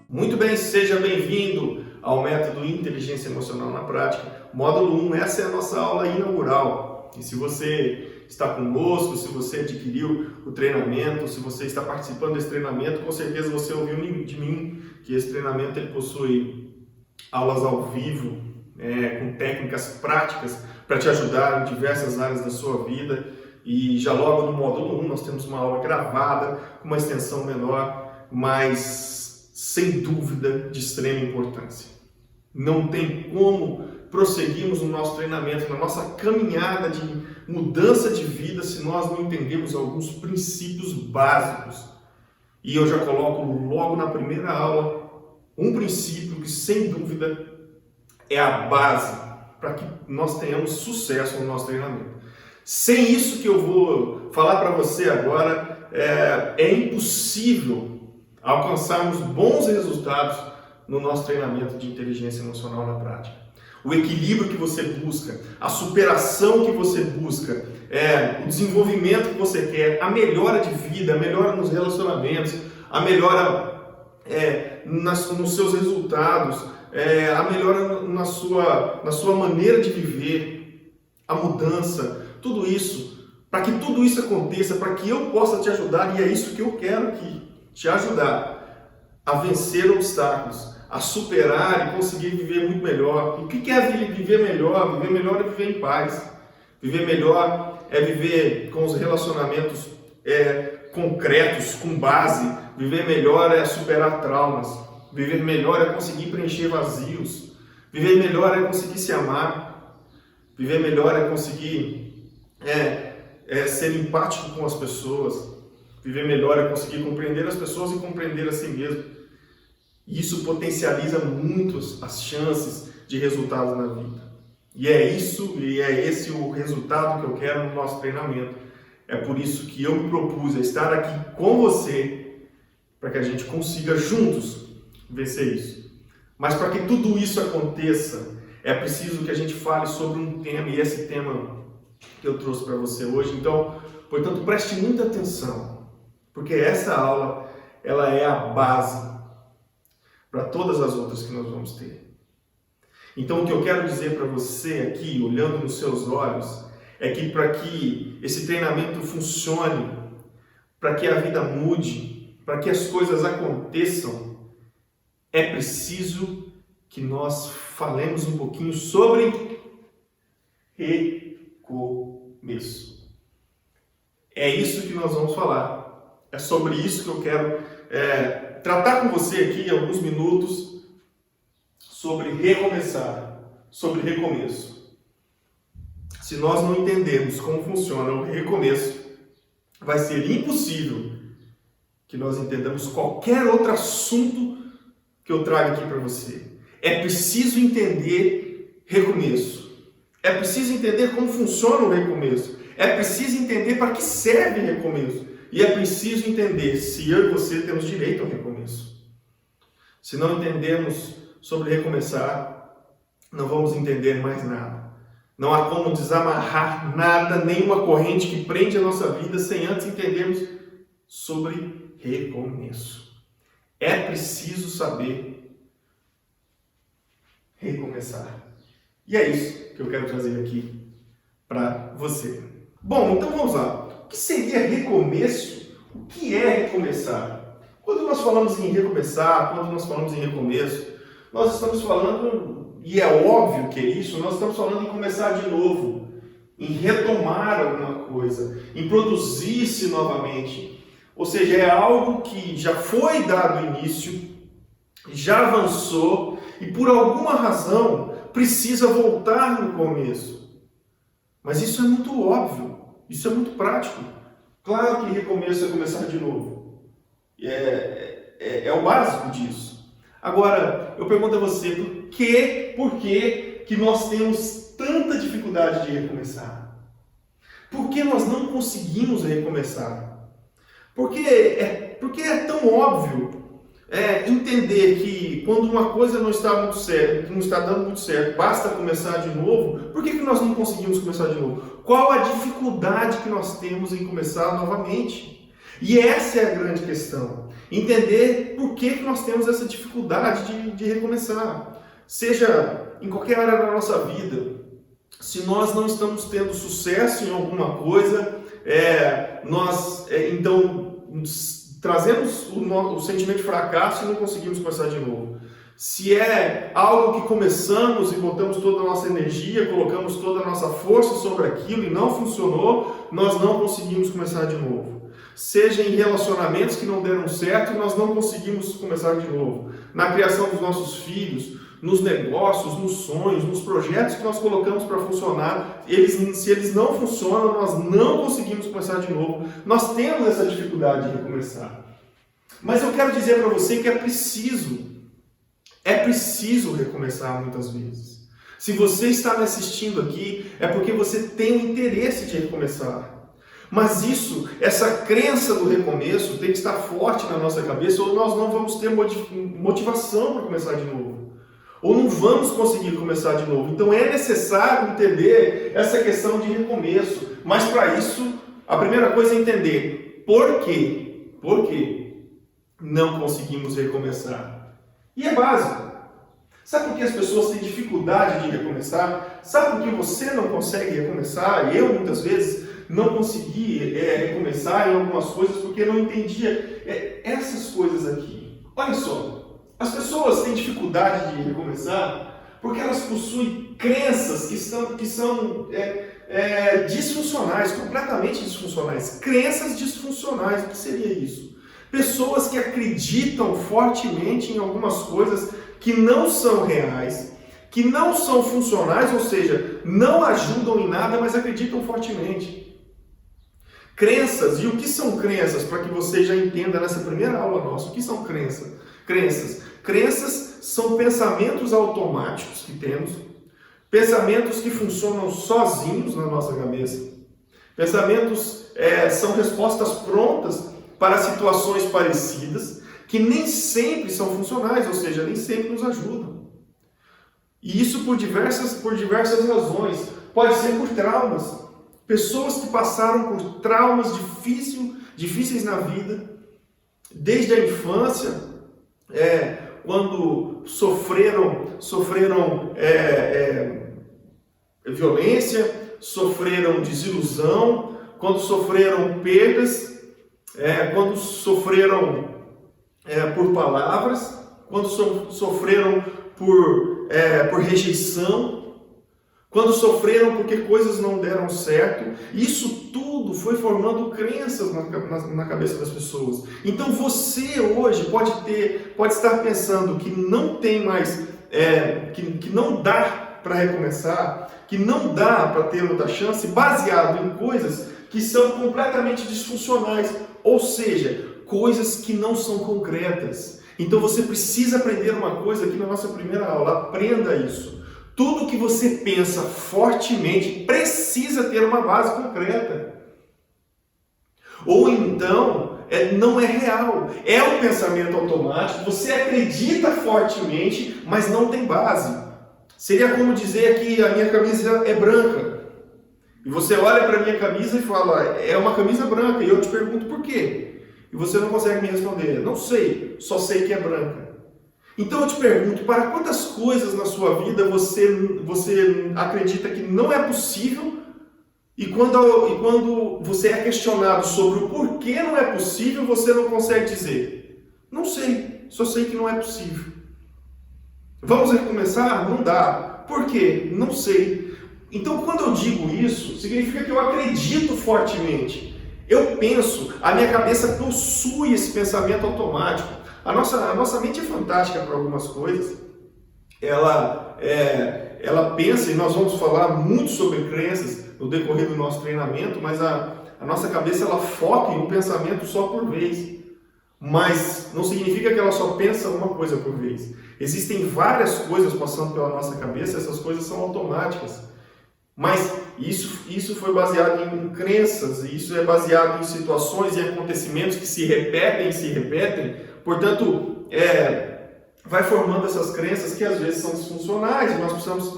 Muito bem, seja bem-vindo ao método Inteligência Emocional na Prática, módulo 1. Essa é a nossa aula inaugural. E se você está conosco, se você adquiriu o treinamento, se você está participando desse treinamento, com certeza você ouviu de mim que esse treinamento ele possui aulas ao vivo, com técnicas práticas para te ajudar em diversas áreas da sua vida. E já logo no módulo 1 nós temos uma aula gravada com uma extensão menor, mas sem dúvida de extrema importância. Não tem como prosseguirmos no nosso treinamento, na nossa caminhada de mudança de vida, se nós não entendemos alguns princípios básicos. E eu já coloco logo na primeira aula um princípio que sem dúvida é a base para que nós tenhamos sucesso no nosso treinamento. Sem isso que eu vou falar para você agora, é impossível alcançarmos bons resultados no nosso treinamento de inteligência emocional na prática. O equilíbrio que você busca, a superação que você busca, o desenvolvimento que você quer, a melhora de vida, a melhora nos relacionamentos, a melhora nos seus resultados, a melhora na sua maneira de viver, a mudança, tudo isso, para que tudo isso aconteça, para que eu possa te ajudar, e é isso que eu quero aqui, te ajudar a vencer obstáculos, a superar e conseguir viver muito melhor. O que é viver melhor? Viver melhor é viver em paz. Viver melhor é viver com os relacionamentos concretos, com base. Viver melhor é superar traumas. Viver melhor é conseguir preencher vazios. Viver melhor é conseguir se amar. Viver melhor é conseguir ser empático com as pessoas. Viver melhor é conseguir compreender as pessoas e compreender a si mesmo. E isso potencializa muito as chances de resultados na vida. E é esse o resultado que eu quero no nosso treinamento. É por isso que eu me propus a estar aqui com você, para que a gente consiga juntos vencer isso. Mas para que tudo isso aconteça, é preciso que a gente fale sobre um tema, e esse tema que eu trouxe para você hoje. Então, portanto, preste muita atenção, porque essa aula ela é a base para todas as outras que nós vamos ter. Então, o que eu quero dizer para você aqui, olhando nos seus olhos, é que para que esse treinamento funcione, para que a vida mude, para que as coisas aconteçam, é preciso que nós falemos um pouquinho sobre recomeço. É isso que nós vamos falar. É sobre isso que eu quero tratar com você aqui em alguns minutos, sobre recomeçar, sobre recomeço. Se nós não entendermos como funciona o recomeço, vai ser impossível que nós entendamos qualquer outro assunto que eu trago aqui para você. É preciso entender recomeço. É preciso entender como funciona o recomeço. É preciso entender para que serve recomeço. E é preciso entender se eu e você temos direito ao recomeço. Se não entendermos sobre recomeçar, não vamos entender mais nada. Não há como desamarrar nada, nenhuma corrente que prende a nossa vida sem antes entendermos sobre recomeço. É preciso saber recomeçar. E é isso que eu quero trazer aqui para você. Bom, então vamos lá. O que seria recomeço? O que é recomeçar? Quando nós falamos em recomeçar, quando nós falamos em recomeço, nós estamos falando, e é óbvio que é isso, nós estamos falando em começar de novo, em retomar alguma coisa, em produzir-se novamente. Ou seja, é algo que já foi dado início, já avançou e por alguma razão precisa voltar no começo. Mas isso é muito óbvio. Isso é muito prático. Claro que recomeço é começar de novo. É o básico disso. Agora, eu pergunto a você, por que nós temos tanta dificuldade de recomeçar? Por que nós não conseguimos recomeçar? Porque é tão óbvio. entender que quando uma coisa não está muito certa, que não está dando muito certo, basta começar de novo. Por que nós não conseguimos começar de novo? Qual a dificuldade que nós temos em começar novamente? E essa é a grande questão. Entender por que nós temos essa dificuldade de recomeçar. Seja em qualquer área da nossa vida, se nós não estamos tendo sucesso em alguma coisa, então trazemos o sentimento de fracasso e não conseguimos começar de novo. Se é algo que começamos e botamos toda a nossa energia, colocamos toda a nossa força sobre aquilo e não funcionou, nós não conseguimos começar de novo. Seja em relacionamentos que não deram certo e nós não conseguimos começar de novo. Na criação dos nossos filhos, nos negócios, nos sonhos, nos projetos que nós colocamos para funcionar, se eles não funcionam, nós não conseguimos começar de novo. Nós temos essa dificuldade de recomeçar. Mas eu quero dizer para você que é preciso recomeçar muitas vezes. Se você está me assistindo aqui, é porque você tem o interesse de recomeçar. Mas essa crença do recomeço tem que estar forte na nossa cabeça, ou nós não vamos ter motivação para começar de novo. Ou não vamos conseguir começar de novo. Então é necessário entender essa questão de recomeço. Mas para isso, a primeira coisa é entender por quê. Por que não conseguimos recomeçar? E é básico. Sabe por que as pessoas têm dificuldade de recomeçar? Sabe por que você não consegue recomeçar? Eu, muitas vezes, não consegui recomeçar em algumas coisas porque não entendia essas coisas aqui. Olha só. As pessoas têm dificuldade de recomeçar porque elas possuem crenças que são disfuncionais, completamente disfuncionais. Crenças disfuncionais, o que seria isso? Pessoas que acreditam fortemente em algumas coisas que não são reais, que não são funcionais, ou seja, não ajudam em nada, mas acreditam fortemente. Crenças, e o que são crenças? Para que você já entenda nessa primeira aula nossa, o que são crenças? Crenças são pensamentos automáticos que temos, pensamentos que funcionam sozinhos na nossa cabeça. Pensamentos são respostas prontas para situações parecidas, que nem sempre são funcionais, ou seja, nem sempre nos ajudam. E isso por diversas razões. Pode ser por traumas. Pessoas que passaram por traumas difíceis na vida, desde a infância, quando sofreram violência, sofreram desilusão, quando sofreram perdas, quando sofreram por palavras, quando sofreram por rejeição, quando sofreram porque coisas não deram certo. Isso tudo foi formando crenças na cabeça das pessoas. Então você hoje pode estar pensando que não tem mais, que não dá para recomeçar, que não dá para ter outra chance, baseado em coisas que são completamente disfuncionais, ou seja, coisas que não são concretas. Então você precisa aprender uma coisa aqui na nossa primeira aula. Aprenda isso. Tudo que você pensa fortemente precisa ter uma base concreta. Ou então, não é real. É um pensamento automático, você acredita fortemente, mas não tem base. Seria como dizer que a minha camisa é branca. E você olha para a minha camisa e fala, é uma camisa branca. E eu te pergunto por quê? E você não consegue me responder. Não sei, só sei que é branca. Então eu te pergunto, para quantas coisas na sua vida você acredita que não é possível e quando você é questionado sobre o porquê não é possível, você não consegue dizer? Não sei, só sei que não é possível. Vamos recomeçar? Não dá. Por quê? Não sei. Então quando eu digo isso, significa que eu acredito fortemente. Eu penso, a minha cabeça possui esse pensamento automático. A nossa mente é fantástica para algumas coisas. Ela pensa, e nós vamos falar muito sobre crenças no decorrer do nosso treinamento, mas a nossa cabeça ela foca em um pensamento só por vez. Mas não significa que ela só pensa uma coisa por vez. Existem várias coisas passando pela nossa cabeça, essas coisas são automáticas. Mas isso foi baseado em crenças, e isso é baseado em situações e acontecimentos que se repetem. Portanto, vai formando essas crenças que às vezes são disfuncionais, e nós precisamos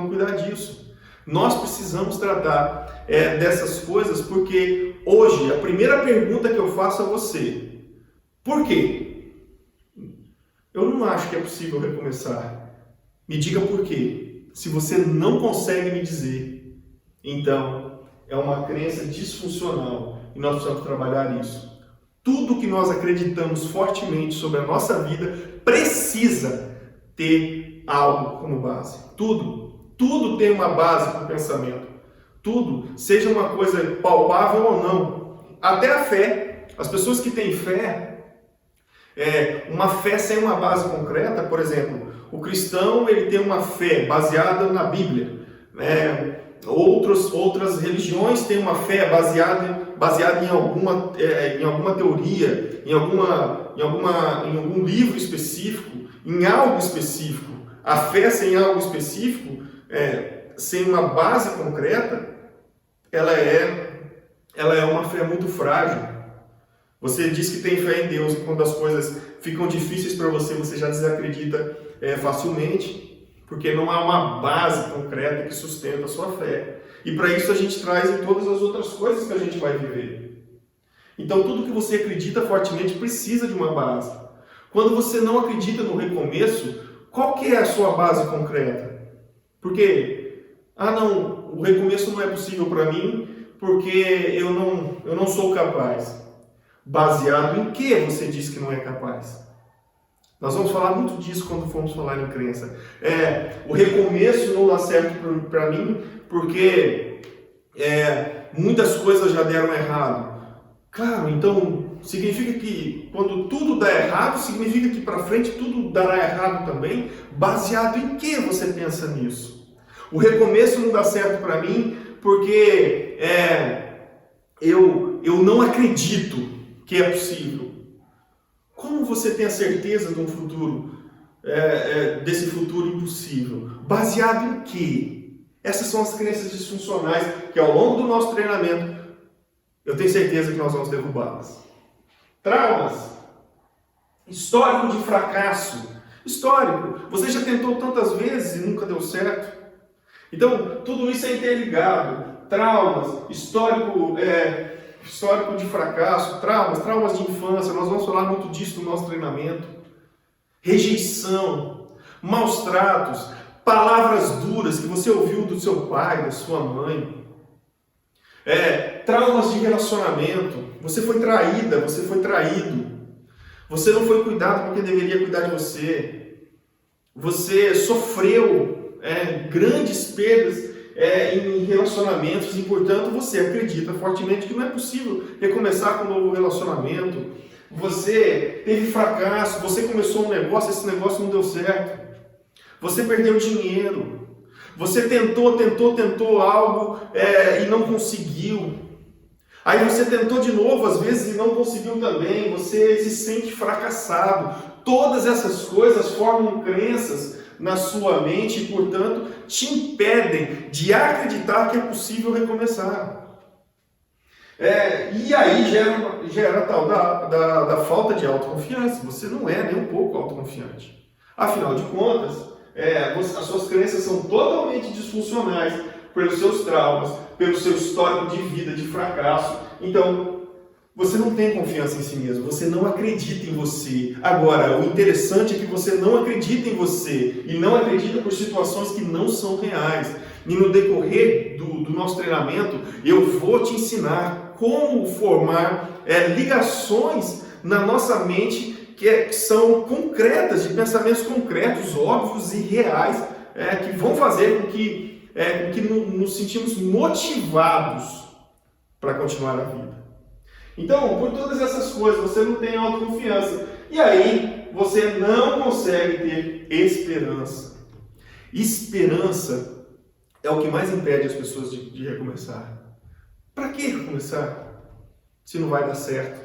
cuidar disso. Nós precisamos tratar dessas coisas, porque hoje a primeira pergunta que eu faço a você: por quê? Eu não acho que é possível recomeçar. Me diga por quê. Se você não consegue me dizer, então é uma crença disfuncional e nós precisamos trabalhar isso. Tudo que nós acreditamos fortemente sobre a nossa vida precisa ter algo como base. Tudo tem uma base para o pensamento. Tudo, seja uma coisa palpável ou não. Até a fé. As pessoas que têm fé, uma fé sem uma base concreta, por exemplo, o cristão ele tem uma fé baseada na Bíblia. Outras religiões têm uma fé baseada em alguma teoria, em algum livro específico, em algo específico. A fé sem algo específico, sem uma base concreta, ela é uma fé muito frágil. Você diz que tem fé em Deus e quando as coisas ficam difíceis para você, você já desacredita facilmente. Porque não há uma base concreta que sustenta a sua fé. E para isso a gente traz em todas as outras coisas que a gente vai viver. Então tudo que você acredita fortemente precisa de uma base. Quando você não acredita no recomeço, qual que é a sua base concreta? Porque, o recomeço não é possível para mim porque eu não sou capaz. Baseado em que você diz que não é capaz? Nós vamos falar muito disso quando formos falar em crença. O recomeço não dá certo para mim porque muitas coisas já deram errado. Claro, então significa que quando tudo dá errado, significa que para frente tudo dará errado também? Baseado em que você pensa nisso? O recomeço não dá certo para mim porque eu não acredito que é possível. Como você tem a certeza de um futuro, desse futuro impossível? Baseado em quê? Essas são as crenças disfuncionais que ao longo do nosso treinamento, eu tenho certeza que nós vamos derrubá-las. Traumas. Histórico de fracasso. Histórico. Você já tentou tantas vezes e nunca deu certo. Então, tudo isso é interligado. Traumas, histórico de fracasso, traumas de infância, nós vamos falar muito disso no nosso treinamento. Rejeição, maus tratos, palavras duras que você ouviu do seu pai, da sua mãe. Traumas de relacionamento, você foi traída, você foi traído. Você não foi cuidado porque deveria cuidar de você. Você sofreu grandes perdas em relacionamentos e, portanto, você acredita fortemente que não é possível recomeçar com um novo relacionamento. Você teve fracasso, você começou um negócio, esse negócio não deu certo. Você perdeu dinheiro. Você tentou algo e não conseguiu. Aí você tentou de novo, às vezes, e não conseguiu também. Você se sente fracassado. Todas essas coisas formam crenças na sua mente e, portanto, te impedem de acreditar que é possível recomeçar. E aí gera a tal da falta de autoconfiança. Você não é nem um pouco autoconfiante. Afinal de contas, as suas crenças são totalmente disfuncionais pelos seus traumas, pelo seu histórico de vida, de fracasso. Então, você não tem confiança em si mesmo, você não acredita em você. Agora, o interessante é que você não acredita em você e não acredita por situações que não são reais. E no decorrer do nosso treinamento, eu vou te ensinar como formar ligações na nossa mente que são concretas, de pensamentos concretos, óbvios e reais, que vão fazer com que nos sentimos motivados para continuar a vida. Então, por todas essas coisas, você não tem autoconfiança. E aí, você não consegue ter esperança. Esperança é o que mais impede as pessoas de recomeçar. Para que recomeçar se não vai dar certo?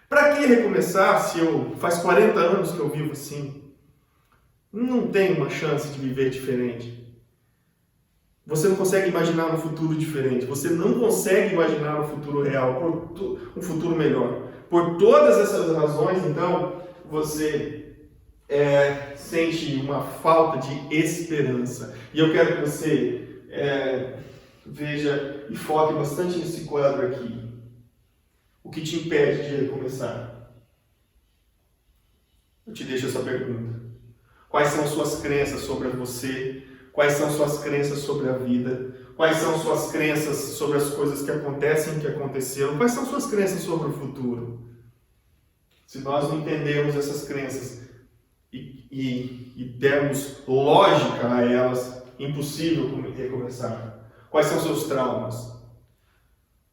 Para que recomeçar se faz 40 anos que eu vivo assim? Não tenho uma chance de viver diferente. Você não consegue imaginar um futuro diferente. Você não consegue imaginar um futuro real, um futuro melhor. Por todas essas razões, então, você sente uma falta de esperança. E eu quero que você veja e foque bastante nesse quadro aqui. O que te impede de recomeçar? Eu te deixo essa pergunta. Quais são suas crenças sobre você? Quais são suas crenças sobre a vida? Quais são suas crenças sobre as coisas que acontecem e que aconteceram? Quais são suas crenças sobre o futuro? Se nós não entendermos essas crenças e dermos lógica a elas, impossível recomeçar. Quais são seus traumas?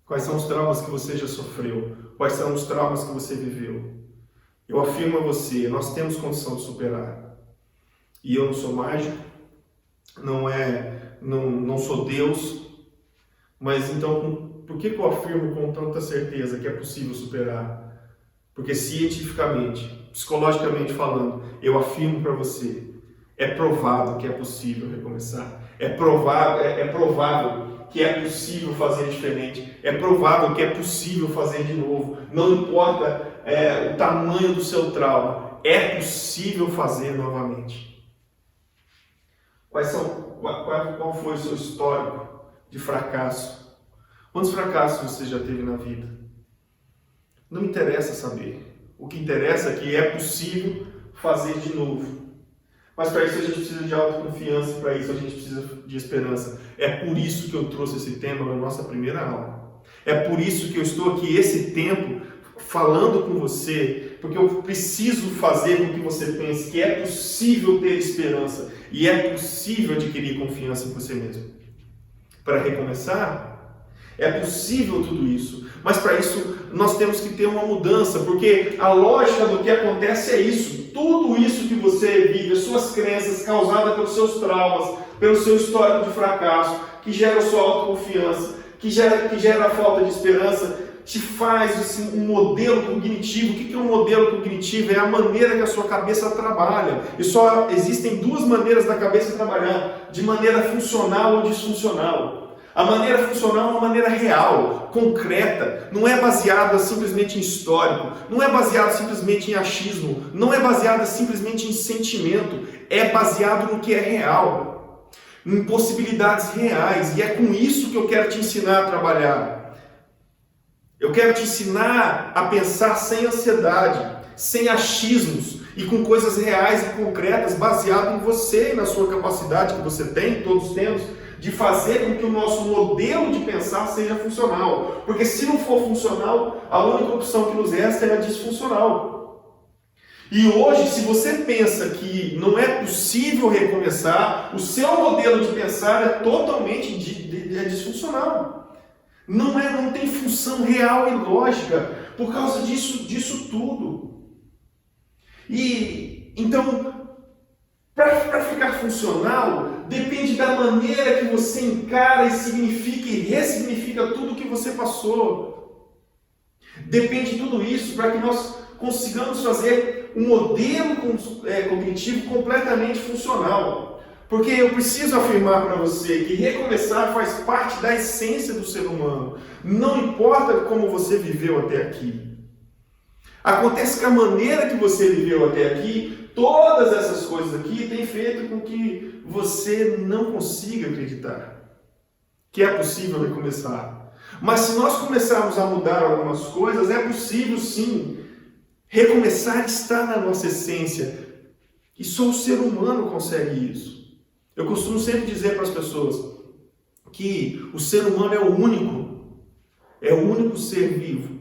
Quais são os traumas que você já sofreu? Quais são os traumas que você viveu? Eu afirmo a você, nós temos condição de superar. E eu não sou mágico, não sou Deus, mas então por que eu afirmo com tanta certeza que é possível superar? Porque cientificamente, psicologicamente falando, eu afirmo para você, é provável que é possível recomeçar, é provável que é possível fazer diferente, é provável que é possível fazer de novo, não importa o tamanho do seu trauma, é possível fazer novamente. Qual foi o seu histórico de fracasso? Quantos fracassos você já teve na vida? Não me interessa saber. O que interessa é que é possível fazer de novo. Mas para isso a gente precisa de autoconfiança, para isso a gente precisa de esperança. É por isso que eu trouxe esse tema na nossa primeira aula. É por isso que eu estou aqui esse tempo falando com você, porque eu preciso fazer com que você pense que é possível ter esperança e é possível adquirir confiança em você mesmo. Para recomeçar, é possível tudo isso, mas para isso nós temos que ter uma mudança, porque a lógica do que acontece é isso, tudo isso que você vive, as suas crenças causadas pelos seus traumas, pelo seu histórico de fracasso, que gera a sua autoconfiança, que gera a falta de esperança, te faz assim, um modelo cognitivo. O que é um modelo cognitivo? É a maneira que a sua cabeça trabalha. E só existem duas maneiras da cabeça trabalhar, de maneira funcional ou disfuncional. A maneira funcional é uma maneira real, concreta, não é baseada simplesmente em histórico, não é baseada simplesmente em achismo, não é baseada simplesmente em sentimento, é baseado no que é real, em possibilidades reais, e é com isso que eu quero te ensinar a trabalhar. Eu quero te ensinar a pensar sem ansiedade, sem achismos e com coisas reais e concretas, baseado em você e na sua capacidade que você tem, todos temos, de fazer com que o nosso modelo de pensar seja funcional. Porque se não for funcional, a única opção que nos resta é a disfuncional. E hoje, se você pensa que não é possível recomeçar, o seu modelo de pensar é totalmente disfuncional. Não tem função real e lógica por causa disso tudo. E então, para ficar funcional, depende da maneira que você encara e significa e ressignifica tudo que você passou. Depende de tudo isso para que nós consigamos fazer um modelo cognitivo completamente funcional. Porque eu preciso afirmar para você que recomeçar faz parte da essência do ser humano. Não importa como você viveu até aqui. Acontece que a maneira que você viveu até aqui, todas essas coisas aqui, têm feito com que você não consiga acreditar que é possível recomeçar. Mas se nós começarmos a mudar algumas coisas, é possível sim. Recomeçar está na nossa essência. E só o ser humano consegue isso. Eu costumo sempre dizer para as pessoas que o ser humano é o único ser vivo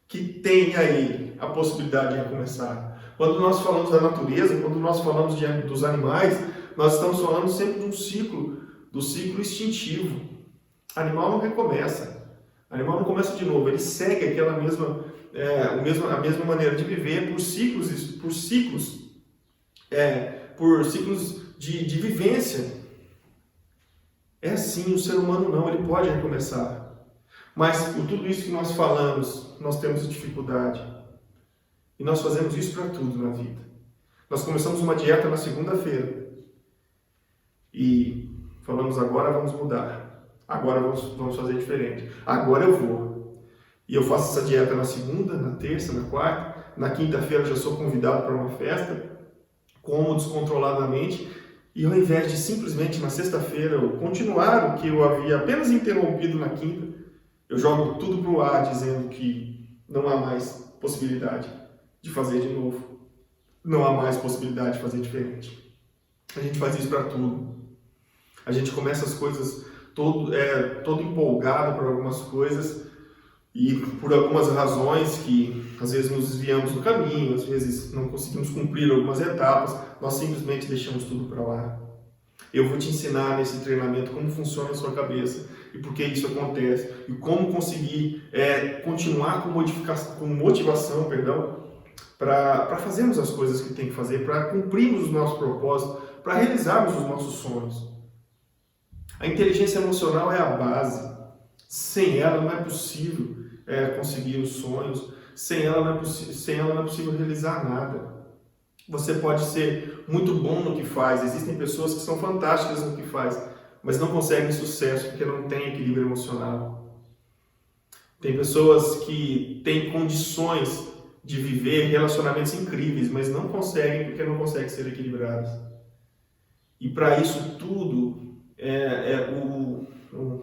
que tem aí a possibilidade de recomeçar. Quando nós falamos da natureza, quando nós falamos dos animais, nós estamos falando sempre de um ciclo, do ciclo instintivo. O animal não recomeça. O animal não começa de novo, ele segue aquela a mesma maneira de viver por ciclos de vivência. É assim, o ser humano não, ele pode recomeçar. Mas por tudo isso que nós falamos, nós temos dificuldade. E nós fazemos isso para tudo na vida. Nós começamos uma dieta na segunda-feira. E falamos, agora vamos mudar. Agora vamos fazer diferente. Agora eu vou. E eu faço essa dieta na segunda, na terça, na quarta. na quinta-feira já sou convidado para uma festa, como descontroladamente, e ao invés de simplesmente na sexta-feira eu continuar o que eu havia apenas interrompido na quinta, eu jogo tudo para o ar dizendo que não há mais possibilidade de fazer de novo. Não há mais possibilidade de fazer diferente. A gente faz isso para tudo. A gente começa as coisas todo empolgado por algumas coisas e por algumas razões que às vezes nos desviamos do caminho, às vezes não conseguimos cumprir algumas etapas, nós simplesmente deixamos tudo para lá. Eu vou te ensinar nesse treinamento como funciona a sua cabeça e por que isso acontece e como conseguir continuar com motivação, para fazermos as coisas que tem que fazer, para cumprirmos os nossos propósitos, para realizarmos os nossos sonhos. A inteligência emocional é a base. Sem ela não é possível conseguir os sonhos. Sem ela não é possível realizar nada. Você pode ser muito bom no que faz. Existem pessoas que são fantásticas no que faz, mas não conseguem sucesso porque não têm equilíbrio emocional. Tem pessoas que têm condições de viver relacionamentos incríveis, mas não conseguem porque não conseguem ser equilibradas. E para isso tudo,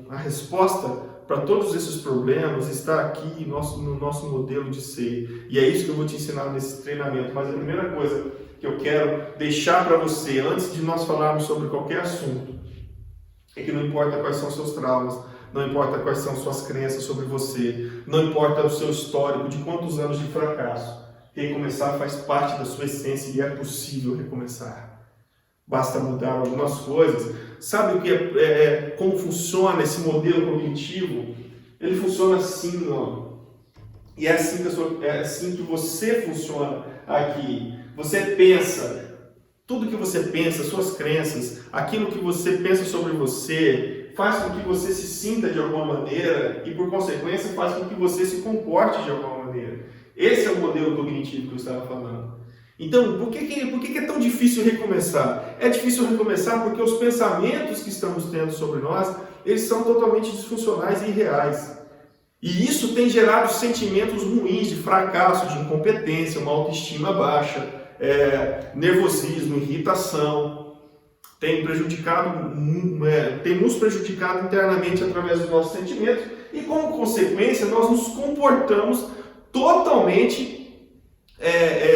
a resposta para todos esses problemas está aqui no nosso modelo de ser. E é isso que eu vou te ensinar nesse treinamento. Mas a primeira coisa que eu quero deixar para você, antes de nós falarmos sobre qualquer assunto, é que não importa quais são os seus traumas, não importa quais são suas crenças sobre você, não importa o seu histórico de quantos anos de fracasso, recomeçar faz parte da sua essência e é possível recomeçar. Basta mudar algumas coisas. Sabe o que como funciona esse modelo cognitivo? Ele funciona assim, ó. E é assim que você funciona aqui. Você pensa, tudo que você pensa, suas crenças, aquilo que você pensa sobre você, faz com que você se sinta de alguma maneira e, por consequência, faz com que você se comporte de alguma maneira. Esse é o modelo cognitivo que eu estava falando. Então, por que é tão difícil recomeçar? É difícil recomeçar porque os pensamentos que estamos tendo sobre nós, eles são totalmente disfuncionais e irreais. E isso tem gerado sentimentos ruins de fracasso, de incompetência, uma autoestima baixa, nervosismo, irritação. Tem nos prejudicado internamente através dos nossos sentimentos e, como consequência, nós nos comportamos totalmente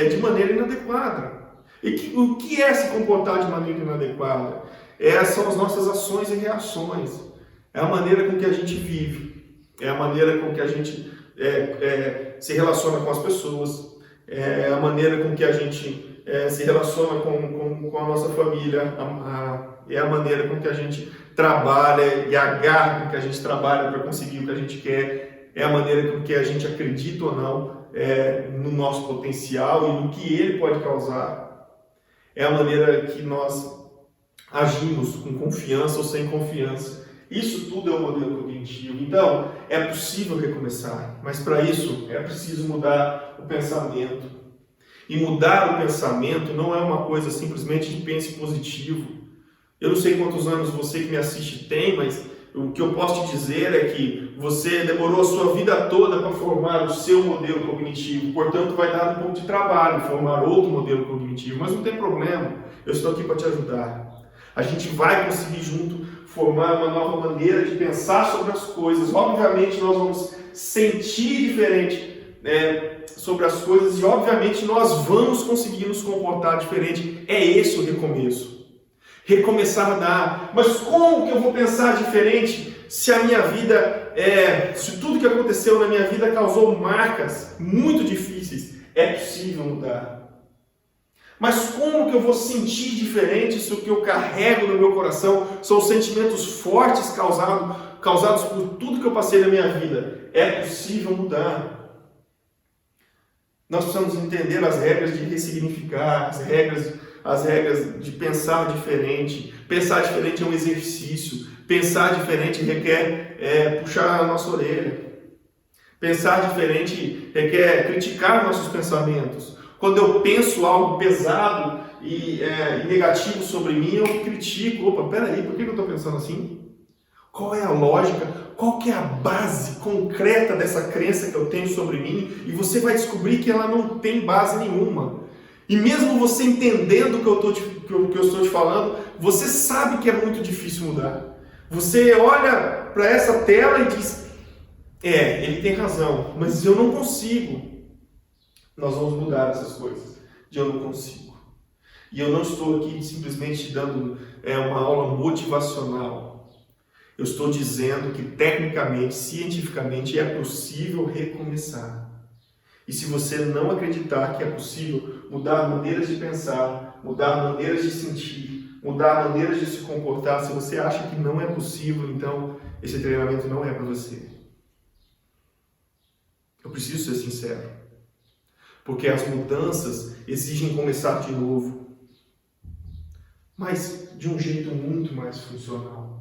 de maneira inadequada. E o que é se comportar de maneira inadequada? São as nossas ações e reações. É a maneira com que a gente vive. É a maneira com que a gente se relaciona com as pessoas. É a maneira com que a gente se relaciona com a nossa família. É a maneira com que a gente trabalha e a garra com que a gente trabalha para conseguir o que a gente quer. É a maneira com que a gente acredita ou não no nosso potencial e no que ele pode causar. É a maneira que nós agimos com confiança ou sem confiança. Isso tudo é o modelo cognitivo. Então, é possível recomeçar, mas para isso é preciso mudar o pensamento. E mudar o pensamento não é uma coisa simplesmente de pense positivo. Eu não sei quantos anos você que me assiste tem, mas o que eu posso te dizer é que você demorou a sua vida toda para formar o seu modelo cognitivo, portanto vai dar um pouco de trabalho formar outro modelo cognitivo, mas não tem problema, eu estou aqui para te ajudar. A gente vai conseguir junto formar uma nova maneira de pensar sobre as coisas. Obviamente nós vamos sentir diferente sobre as coisas e obviamente nós vamos conseguir nos comportar diferente. É esse o recomeço. Recomeçar dá. Mas como que eu vou pensar diferente se a minha vida, se tudo que aconteceu na minha vida causou marcas muito difíceis? É possível mudar. Mas como que eu vou sentir diferente se o que eu carrego no meu coração são sentimentos fortes causados por tudo que eu passei na minha vida? É possível mudar. Nós precisamos entender as regras de ressignificar, as regras de pensar diferente. Pensar diferente é um exercício. Pensar diferente requer puxar a nossa orelha. Pensar diferente requer criticar nossos pensamentos. Quando eu penso algo pesado e negativo sobre mim, eu critico. Opa, peraí, por que eu estou pensando assim? Qual é a lógica? Qual que é a base concreta dessa crença que eu tenho sobre mim? E você vai descobrir que ela não tem base nenhuma. E mesmo você entendendo o que eu estou te falando, você sabe que é muito difícil mudar. Você olha para essa tela e diz, ele tem razão, mas eu não consigo. Nós vamos mudar essas coisas. Eu não consigo. E eu não estou aqui simplesmente dando uma aula motivacional. Eu estou dizendo que tecnicamente, cientificamente, é possível recomeçar. E se você não acreditar que é possível mudar maneiras de pensar, mudar maneiras de sentir, mudar maneiras de se comportar, se você acha que não é possível, então esse treinamento não é para você. Eu preciso ser sincero. Porque as mudanças exigem começar de novo. Mas de um jeito muito mais funcional.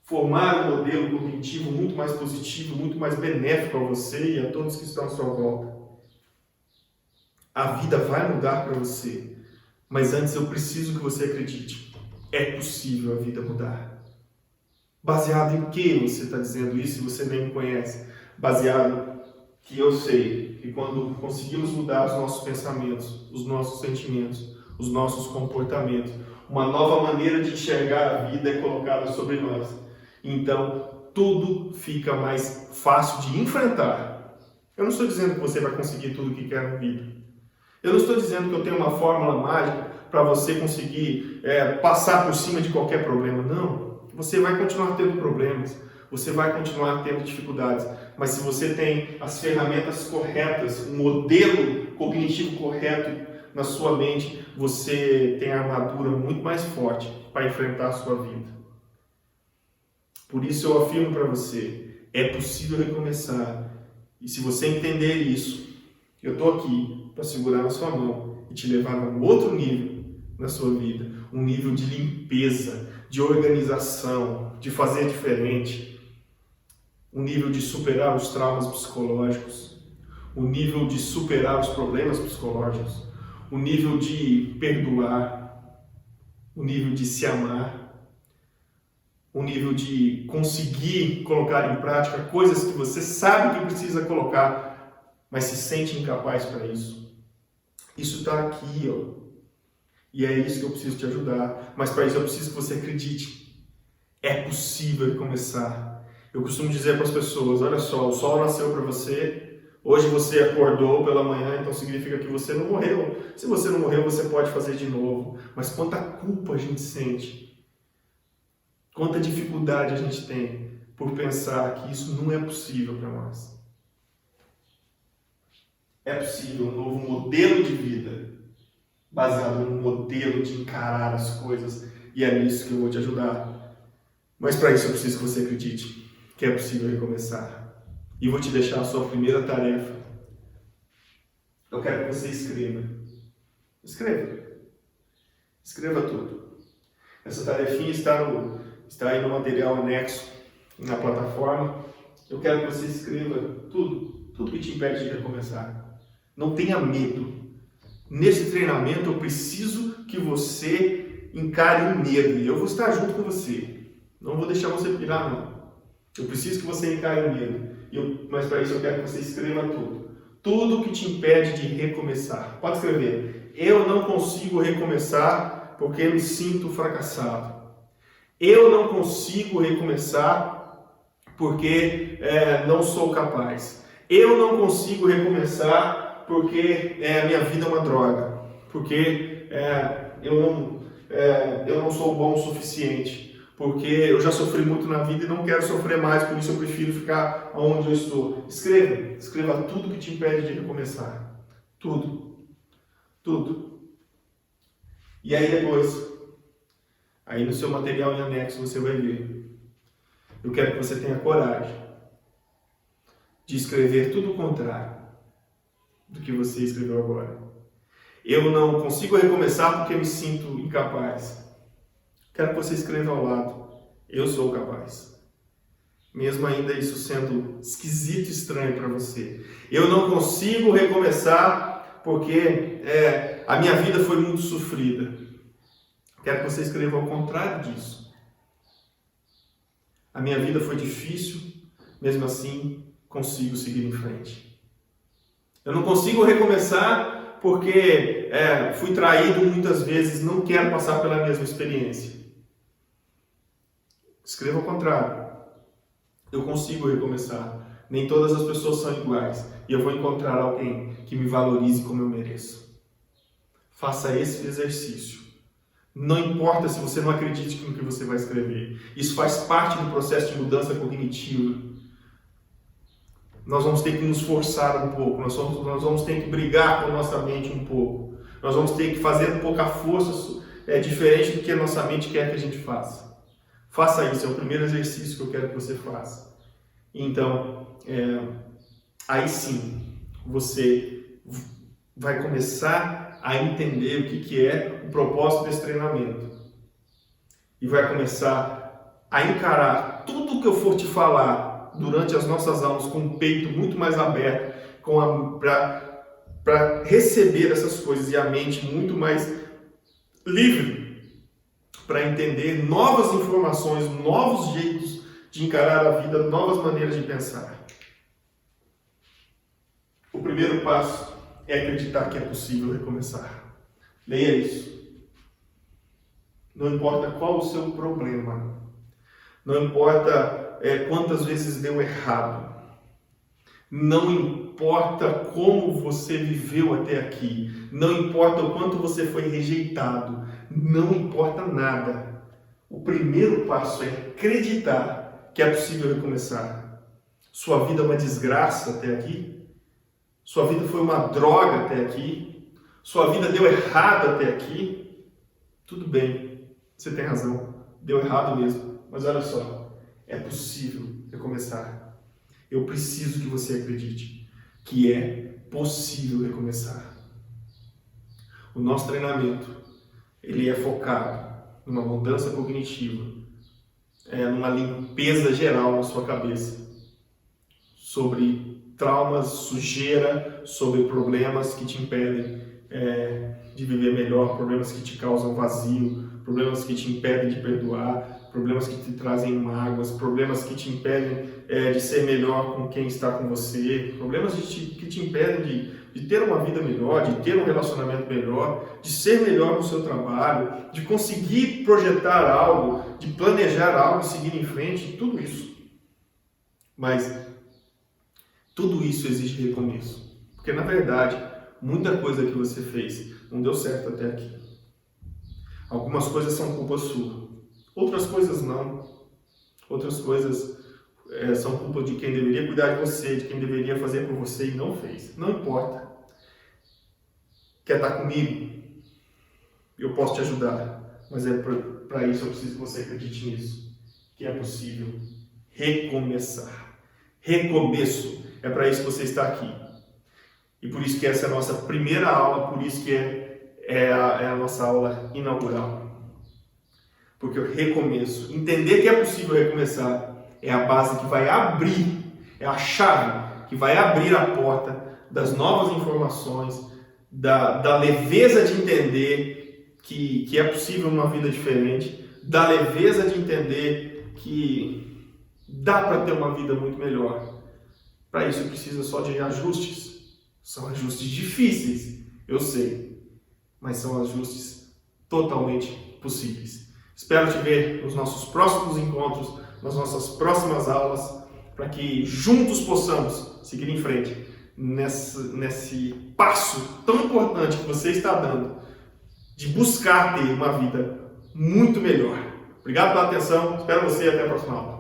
Formar um modelo cognitivo muito mais positivo, muito mais benéfico a você e a todos que estão à sua volta. A vida vai mudar para você, mas antes eu preciso que você acredite. É possível a vida mudar. Baseado em que você está dizendo isso se você nem me conhece? Baseado que eu sei que quando conseguimos mudar os nossos pensamentos, os nossos sentimentos, os nossos comportamentos, uma nova maneira de enxergar a vida é colocada sobre nós. Então, tudo fica mais fácil de enfrentar. Eu não estou dizendo que você vai conseguir tudo o que quer na vida. Eu não estou dizendo que eu tenho uma fórmula mágica para você conseguir passar por cima de qualquer problema. Não. Você vai continuar tendo problemas. Você vai continuar tendo dificuldades. Mas se você tem as ferramentas corretas, um modelo cognitivo correto na sua mente, você tem a armadura muito mais forte para enfrentar a sua vida. Por isso eu afirmo para você, é possível recomeçar. E se você entender isso, eu estou aqui para segurar na sua mão e te levar a um outro nível na sua vida. Um nível de limpeza, de organização, de fazer diferente. Um nível de superar os traumas psicológicos. Um nível de superar os problemas psicológicos. Um nível de perdoar. Um nível de se amar. Um nível de conseguir colocar em prática coisas que você sabe que precisa colocar, mas se sente incapaz para isso. Isso está aqui, ó. E é isso que eu preciso te ajudar. Mas para isso eu preciso que você acredite. É possível começar. Eu costumo dizer para as pessoas, olha só, o sol nasceu para você, hoje você acordou pela manhã, então significa que você não morreu. Se você não morreu, você pode fazer de novo. Mas quanta culpa a gente sente. Quanta dificuldade a gente tem por pensar que isso não é possível para nós. É possível um novo modelo de vida, baseado num modelo de encarar as coisas, e é nisso que eu vou te ajudar. Mas para isso eu preciso que você acredite que é possível recomeçar. E vou te deixar a sua primeira tarefa. Eu quero que você escreva. Escreva. Escreva tudo. Essa tarefinha está aí no material anexo na plataforma. Eu quero que você escreva tudo que te impede de recomeçar. Não tenha medo. Nesse treinamento eu preciso que você encare o medo e eu vou estar junto com você. Não vou deixar você pirar, não. Eu preciso que você encare o medo. Mas para isso eu quero que você escreva tudo. Tudo que te impede de recomeçar. Pode escrever. Eu não consigo recomeçar porque me sinto fracassado. Eu não consigo recomeçar porque não sou capaz. Eu não consigo recomeçar porque minha vida é uma droga. Porque eu não sou bom o suficiente. Porque eu já sofri muito na vida e não quero sofrer mais, por isso eu prefiro ficar onde eu estou. Escreva tudo que te impede de recomeçar. Tudo. E aí depois, aí no seu material em anexo você vai ver. Eu quero que você tenha coragem de escrever tudo o contrário do que você escreveu agora. Eu não consigo recomeçar porque me sinto incapaz. Quero que você escreva ao lado. Eu sou capaz. Mesmo ainda isso sendo esquisito e estranho para você. Eu não consigo recomeçar porque a minha vida foi muito sofrida. Quero que você escreva ao contrário disso. A minha vida foi difícil, mesmo assim consigo seguir em frente. Eu não consigo recomeçar porque fui traído muitas vezes, não quero passar pela mesma experiência. Escreva ao contrário. Eu consigo recomeçar. Nem todas as pessoas são iguais. E eu vou encontrar alguém que me valorize como eu mereço. Faça esse exercício. Não importa se você não acredite no que você vai escrever. Isso faz parte do processo de mudança cognitiva. Nós vamos ter que nos forçar um pouco. Nós vamos ter que brigar com a nossa mente um pouco. Nós vamos ter que fazer um pouco a força diferente do que a nossa mente quer que a gente faça. Faça isso. É o primeiro exercício que eu quero que você faça. Então, aí sim, você vai começar a entender o que é o propósito desse treinamento. E vai começar a encarar tudo que eu for te falar durante as nossas aulas com o peito muito mais aberto, para receber essas coisas e a mente muito mais livre para entender novas informações, novos jeitos de encarar a vida, novas maneiras de pensar. O primeiro passo é acreditar que é possível recomeçar. Leia isso. Não importa qual o seu problema, não importa quantas vezes deu errado, não importa como você viveu até aqui, não importa o quanto você foi rejeitado, não importa nada. O primeiro passo é acreditar que é possível recomeçar. Sua vida é uma desgraça até aqui? Sua vida foi uma droga até aqui? Sua vida deu errado até aqui? Tudo bem, você tem razão, deu errado mesmo, mas olha só, é possível recomeçar. Eu preciso que você acredite que é possível recomeçar. O nosso treinamento, ele é focado numa mudança cognitiva, numa limpeza geral na sua cabeça, sobre traumas, sujeira, sobre problemas que te impedem de viver melhor, problemas que te causam vazio, problemas que te impedem de perdoar, problemas que te trazem mágoas, problemas que te impedem de ser melhor com quem está com você, problemas que te impedem de ter uma vida melhor, de ter um relacionamento melhor, de ser melhor no seu trabalho, de conseguir projetar algo, de planejar algo e seguir em frente, tudo isso. Mas tudo isso exige recomeço, porque na verdade, muita coisa que você fez não deu certo até aqui. Algumas coisas são culpa sua, outras coisas não. Outras coisas são culpa de quem deveria cuidar de você, de quem deveria fazer por você e não fez. Não importa. Quer estar comigo? Eu posso te ajudar, mas para isso eu preciso que você acredite nisso, que é possível recomeçar. Recomeço. É para isso que você está aqui. E por isso que essa é a nossa primeira aula, por isso que é a nossa aula inaugural. Porque o recomeço, entender que é possível recomeçar, é a base que vai abrir, é a chave que vai abrir a porta das novas informações, da leveza de entender que é possível uma vida diferente, da leveza de entender que dá para ter uma vida muito melhor. Para isso precisa só de ajustes. São ajustes difíceis, eu sei, mas são ajustes totalmente possíveis. Espero te ver nos nossos próximos encontros, nas nossas próximas aulas, para que juntos possamos seguir em frente nesse passo tão importante que você está dando de buscar ter uma vida muito melhor. Obrigado pela atenção, espero você e até a próxima aula.